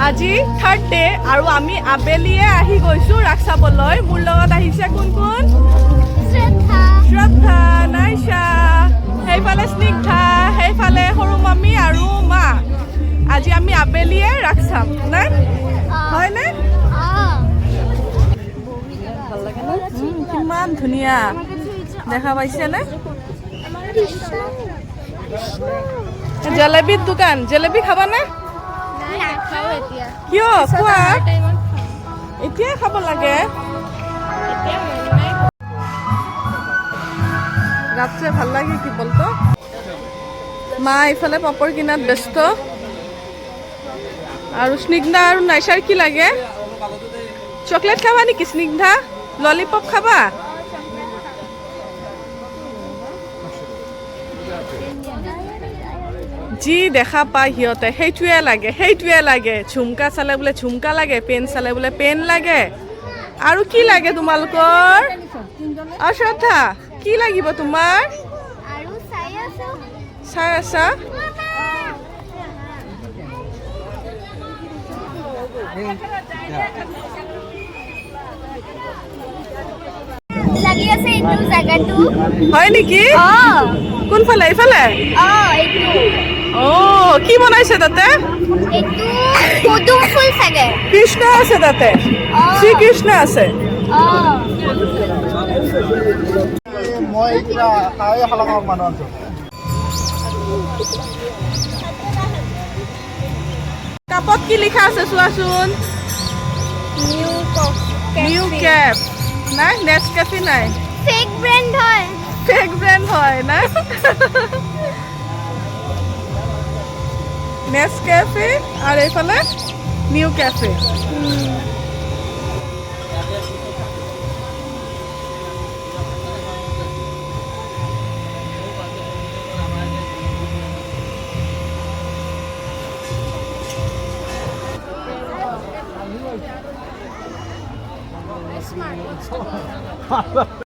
আজি third day আৰু আমি আবেলিয়ে আহি গৈছো ৰাস চাবলৈ। মোৰ লগত আহিছে কোন কোন? শ্ৰদ্ধা, নাইশা, সেইফালে স্নিগ্ধা, সেইফালে সৰু মামী আৰু মা। আজি আমি আবেলিয়ে ৰাস চাম নাই হয়নে? ভাল লাগে ন? কিমান ধুনীয়া দেখা পাইছেনে? জলেবিৰ দোকান, জলেবি খাবানে? কিয় খোৱা? এতিয়াই খাব লাগে। ৰাত্ৰে ভাল লাগে কি বলতো? মা এইফালে পাপড় কিনাত ব্যস্ত আৰু স্নিগ্ধা আৰু নাইশাৰ কি লাগে? চকলেট খাবা নেকি স্নিগ্ধা? ললিপপ খাবা? যি দেখা পায় সিহঁতে সেইটোৱে লাগে। ঝুমকা চালে বোলে ঝুমকা লাগে, পেন চালে বোলে পেন লাগে। আৰু কি লাগে তোমালোকৰ? শ্ৰদ্ধা কি লাগিব তোমাৰ? চাই আছা? লাগি আছে এইটো জায়গাটো। হয় নেকি? কোনফালে? এইফালে? কি বনাইছে তাতে? এইটো পদুম ফুল চাগে। কৃষ্ণ আছে তাতে, শ্ৰীকৃষ্ণ আছে। মই কিবা খাই খালাম মানুহ আছো। কাপত কি লিখা আছে চোৱাচোন? নিউ কেফ নাই, নেসকেফে নাই। ফেক ব্ৰ্যান্ড হয় না? নেসকেফে আৰ এইফালে নিউ ক্যাফে।